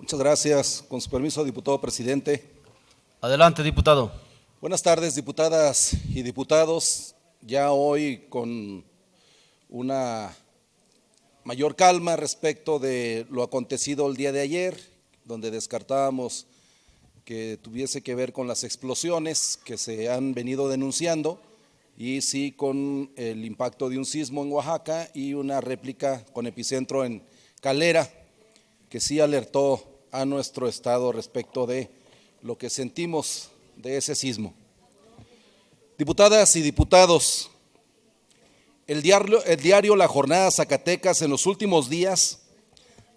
Muchas gracias. Con su permiso, diputado presidente. Adelante, diputado. Buenas tardes, diputadas y diputados. Ya hoy con una mayor calma respecto de lo acontecido el día de ayer, donde descartábamos que tuviese que ver con las explosiones que se han venido denunciando y sí con el impacto de un sismo en Oaxaca y una réplica con epicentro en Calera, que sí alertó a nuestro estado respecto de lo que sentimos de ese sismo. Diputadas y diputados, el diario La Jornada Zacatecas en los últimos días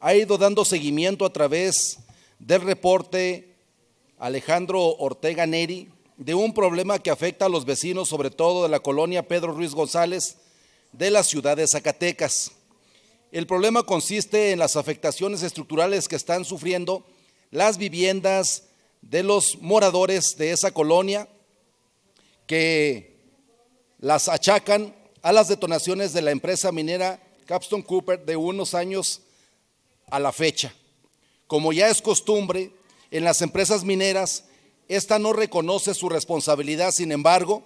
ha ido dando seguimiento a través del reporte Alejandro Ortega Neri de un problema que afecta a los vecinos, sobre todo de la colonia Pedro Ruiz González de la ciudad de Zacatecas. El problema consiste en las afectaciones estructurales que están sufriendo las viviendas de los moradores de esa colonia, que las achacan a las detonaciones de la empresa minera Capstone Copper de unos años a la fecha. Como ya es costumbre en las empresas mineras, esta no reconoce su responsabilidad. Sin embargo,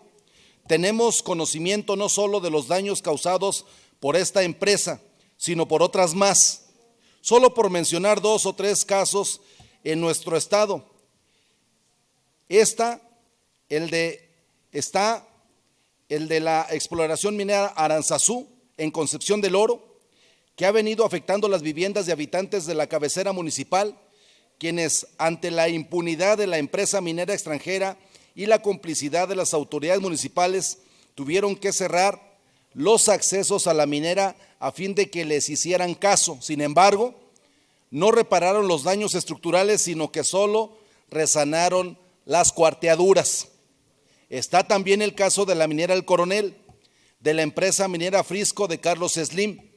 tenemos conocimiento no solo de los daños causados por esta empresa, sino por otras más. Solo por mencionar 2 o 3 casos en nuestro estado. El de la exploración minera Aranzazú en Concepción del Oro, que ha venido afectando las viviendas de habitantes de la cabecera municipal, quienes ante la impunidad de la empresa minera extranjera y la complicidad de las autoridades municipales tuvieron que cerrar los accesos a la minera a fin de que les hicieran caso. Sin embargo, no repararon los daños estructurales, sino que solo resanaron las cuarteaduras. Está también el caso de la minera El Coronel, de la empresa minera Frisco de Carlos Slim,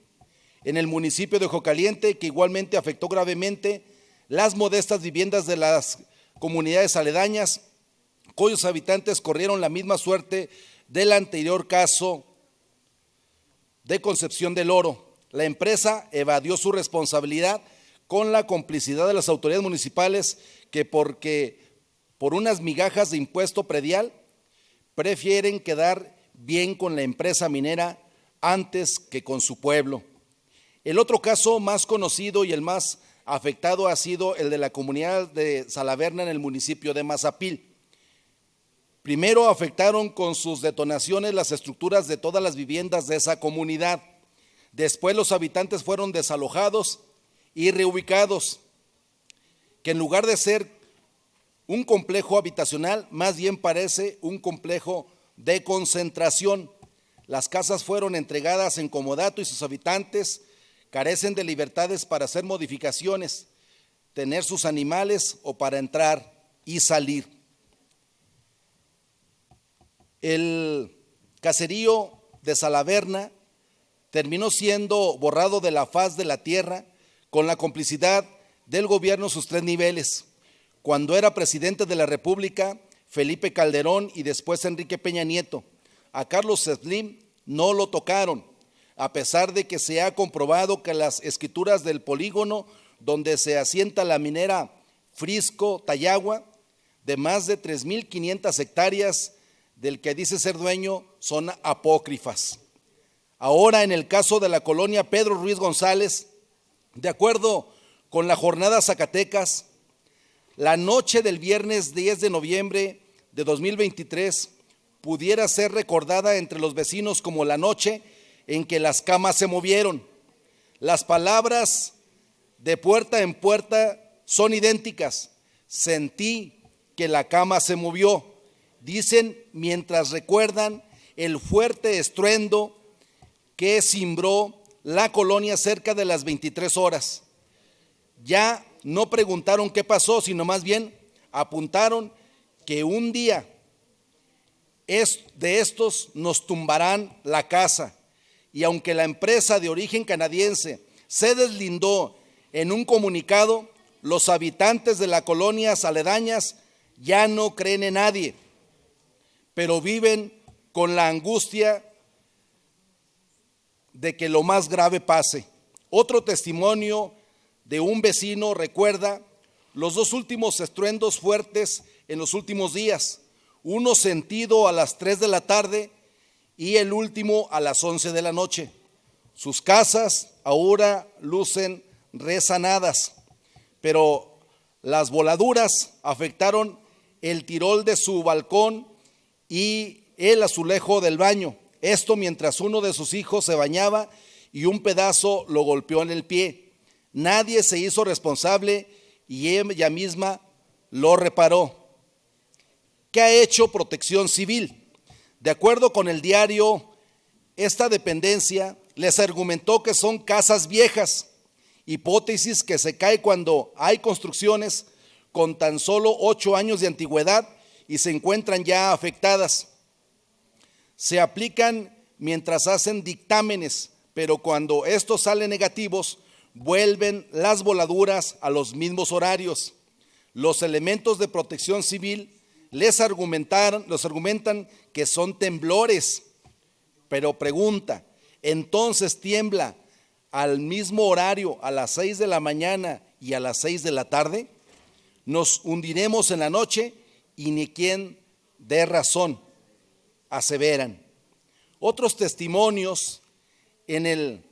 en el municipio de Ojo Caliente, que igualmente afectó gravemente las modestas viviendas de las comunidades aledañas, cuyos habitantes corrieron la misma suerte del anterior caso de Concepción del Oro. La empresa evadió su responsabilidad con la complicidad de las autoridades municipales, que por unas migajas de impuesto predial prefieren quedar bien con la empresa minera antes que con su pueblo. El otro caso más conocido y el más afectado ha sido el de la comunidad de Salaverna en el municipio de Mazapil. Primero afectaron con sus detonaciones las estructuras de todas las viviendas de esa comunidad. Después los habitantes fueron desalojados y reubicados, que en lugar de ser un complejo habitacional, más bien parece un complejo de concentración. Las casas fueron entregadas en comodato y sus habitantes carecen de libertades para hacer modificaciones, tener sus animales o para entrar y salir. El caserío de Salaverna terminó siendo borrado de la faz de la tierra con la complicidad del gobierno en sus 3 niveles. Cuando era presidente de la República, Felipe Calderón, y después Enrique Peña Nieto, a Carlos Slim no lo tocaron, a pesar de que se ha comprobado que las escrituras del polígono donde se asienta la minera Frisco Tayagua, de más de 3,500 hectáreas, del que dice ser dueño, son apócrifas. Ahora, en el caso de la colonia Pedro Ruiz González, de acuerdo con La Jornada Zacatecas, la noche del viernes 10 de noviembre de 2023 pudiera ser recordada entre los vecinos como la noche en que las camas se movieron. Las palabras de puerta en puerta son idénticas. Sentí que la cama se movió, dicen mientras recuerdan el fuerte estruendo que cimbró la colonia cerca de las 23 horas. Ya no preguntaron qué pasó, sino más bien apuntaron que un día de estos nos tumbarán la casa. Y aunque la empresa de origen canadiense se deslindó en un comunicado, los habitantes de las colonias aledañas ya no creen en nadie, pero viven con la angustia de que lo más grave pase. Otro testimonio de un vecino recuerda los dos últimos estruendos fuertes en los últimos días, uno sentido a las 3 de la tarde y el último a las 11 de la noche. Sus casas ahora lucen resanadas, pero las voladuras afectaron el tirol de su balcón y el azulejo del baño. Esto mientras uno de sus hijos se bañaba y un pedazo lo golpeó en el pie. Nadie se hizo responsable y ella misma lo reparó. ¿Qué ha hecho Protección Civil? De acuerdo con el diario, esta dependencia les argumentó que son casas viejas, hipótesis que se cae cuando hay construcciones con tan solo 8 años de antigüedad y se encuentran ya afectadas. Se aplican mientras hacen dictámenes, pero cuando estos salen negativos, vuelven las voladuras a los mismos horarios. Los elementos de Protección Civil les argumentan que son temblores, pero pregunta, ¿entonces tiembla al mismo horario a las 6 de la mañana y a las 6 de la tarde? Nos hundiremos en la noche y ni quien dé razón, aseveran. Otros testimonios: en el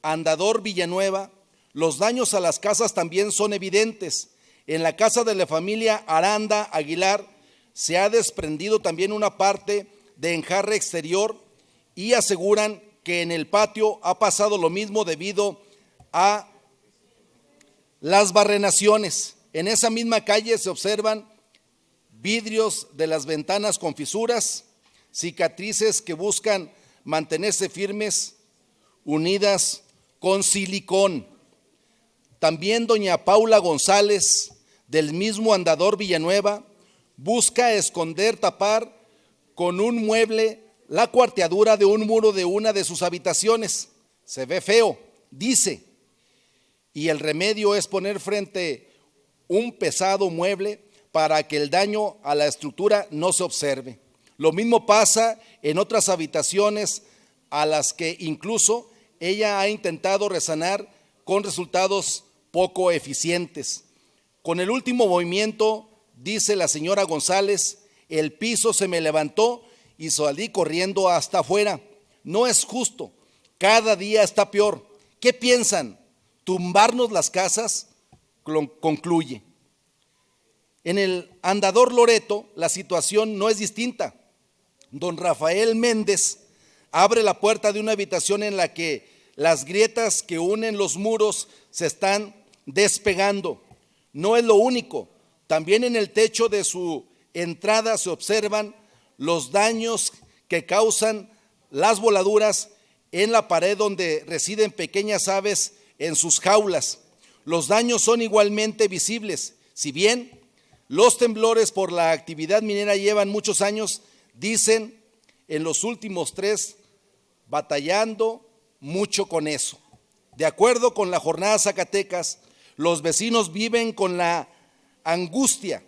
Andador Villanueva, los daños a las casas también son evidentes. En la casa de la familia Aranda Aguilar se ha desprendido también una parte de enjarre exterior y aseguran que en el patio ha pasado lo mismo debido a las barrenaciones. En esa misma calle se observan vidrios de las ventanas con fisuras, cicatrices que buscan mantenerse firmes, unidas con silicón. También doña Paula González, del mismo Andador Villanueva, busca esconder, tapar con un mueble la cuarteadura de un muro de una de sus habitaciones. Se ve feo, dice, y el remedio es poner frente un pesado mueble para que el daño a la estructura no se observe. Lo mismo pasa en otras habitaciones a las que incluso ella ha intentado resanar con resultados poco eficientes. Con el último movimiento, dice la señora González, el piso se me levantó y salí corriendo hasta afuera. No es justo, cada día está peor. ¿Qué piensan? ¿Tumbarnos las casas? Concluye. En el Andador Loreto, la situación no es distinta. Don Rafael Méndez abre la puerta de una habitación en la que las grietas que unen los muros se están despegando. No es lo único, también en el techo de su entrada se observan los daños que causan las voladuras en la pared donde residen pequeñas aves en sus jaulas. Los daños son igualmente visibles, si bien los temblores por la actividad minera llevan muchos años, dicen en los últimos 3 batallando mucho con eso. De acuerdo con la Jornada Zacatecas, los vecinos viven con la angustia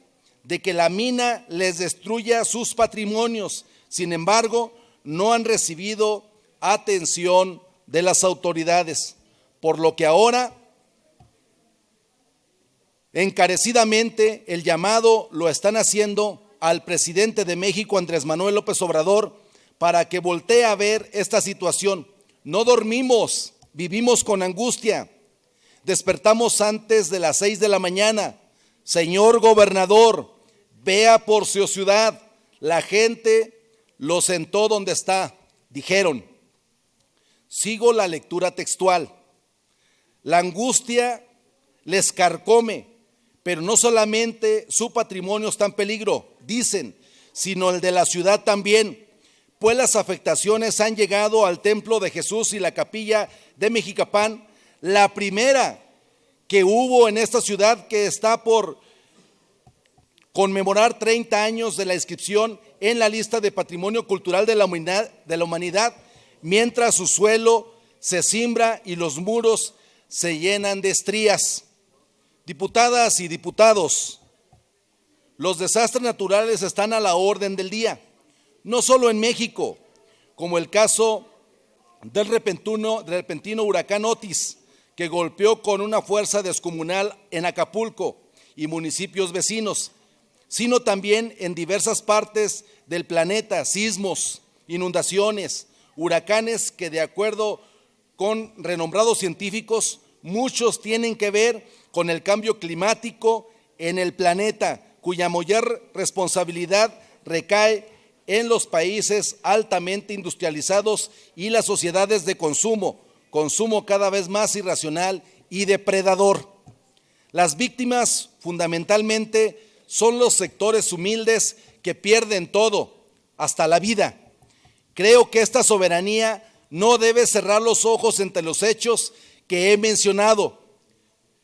de que la mina les destruya sus patrimonios. Sin embargo, no han recibido atención de las autoridades, por lo que ahora encarecidamente el llamado lo están haciendo al presidente de México, Andrés Manuel López Obrador, para que voltee a ver esta situación. No dormimos, vivimos con angustia. Despertamos antes de las 6 de la mañana. Señor gobernador, vea por su ciudad. La gente lo sentó donde está, dijeron. Sigo la lectura textual. La angustia les carcome, pero no solamente su patrimonio está en peligro, dicen, sino el de la ciudad también, pues las afectaciones han llegado al Templo de Jesús y la Capilla de Mexicapán, la primera que hubo en esta ciudad, que está por conmemorar 30 años de la inscripción en la lista de Patrimonio Cultural de la Humanidad, mientras su suelo se cimbra y los muros se llenan de estrías. Diputadas y diputados, los desastres naturales están a la orden del día, no solo en México, como el caso del repentino huracán Otis, que golpeó con una fuerza descomunal en Acapulco y municipios vecinos, sino también en diversas partes del planeta, sismos, inundaciones, huracanes que de acuerdo con renombrados científicos, muchos tienen que ver con el cambio climático en el planeta, cuya mayor responsabilidad recae en los países altamente industrializados y las sociedades de consumo cada vez más irracional y depredador. Las víctimas fundamentalmente son los sectores humildes que pierden todo, hasta la vida. Creo que esta soberanía no debe cerrar los ojos ante los hechos que he mencionado,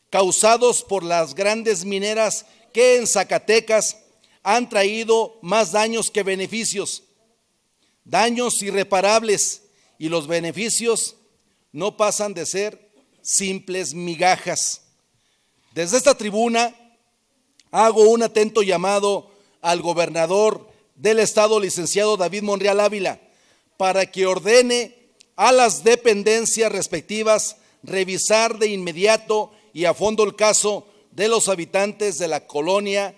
causados por las grandes mineras que en Zacatecas han traído más daños que beneficios, daños irreparables, y los beneficios no pasan de ser simples migajas. Desde esta tribuna hago un atento llamado al gobernador del estado, licenciado David Monreal Ávila, para que ordene a las dependencias respectivas revisar de inmediato y a fondo el caso de los habitantes de la colonia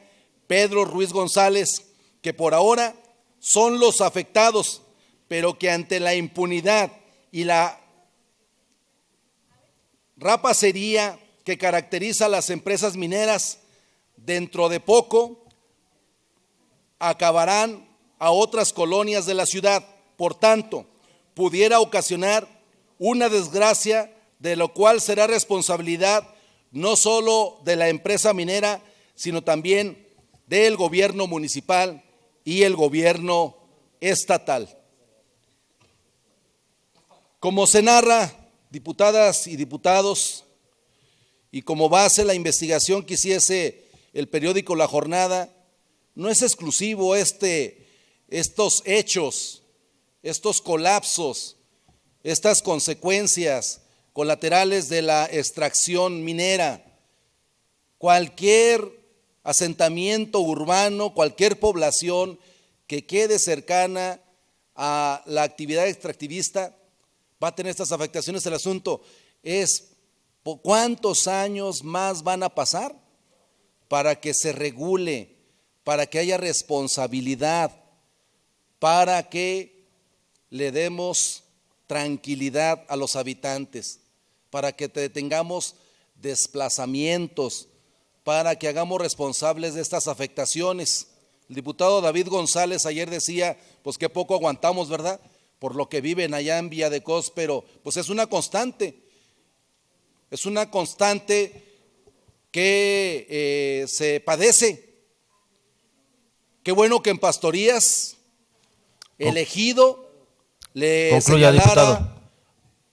Pedro Ruiz González, que por ahora son los afectados, pero que ante la impunidad y la rapacería que caracteriza a las empresas mineras, dentro de poco acabarán a otras colonias de la ciudad. Por tanto, pudiera ocasionar una desgracia de lo cual será responsabilidad no solo de la empresa minera, sino también del gobierno municipal y el gobierno estatal. Como se narra, diputadas y diputados, y como base la investigación que hiciese el periódico La Jornada, no es exclusivo estos hechos, estos colapsos, estas consecuencias colaterales de la extracción minera. Cualquier asentamiento urbano, cualquier población que quede cercana a la actividad extractivista va a tener estas afectaciones. El asunto es ¿cuántos años más van a pasar para que se regule, para que haya responsabilidad, para que le demos tranquilidad a los habitantes, para que tengamos desplazamientos, para que hagamos responsables de estas afectaciones? El diputado David González ayer decía, pues qué poco aguantamos, ¿verdad? Por lo que viven allá en Villa de Cos, pero pues es una constante que se padece. Qué bueno que en Pastorías el ejido le concluya, señalara diputado,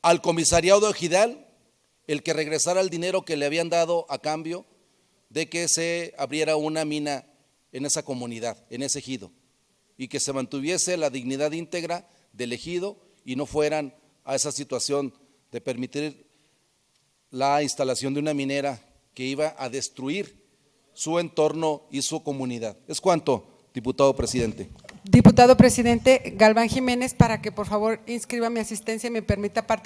al comisariado de Ejidal el que regresara el dinero que le habían dado a cambio de que se abriera una mina en esa comunidad, en ese ejido, y que se mantuviese la dignidad íntegra del ejido y no fueran a esa situación de permitir la instalación de una minera que iba a destruir su entorno y su comunidad. Es cuanto, diputado presidente. Diputado presidente Galván Jiménez, para que por favor inscriba mi asistencia y me permita participar.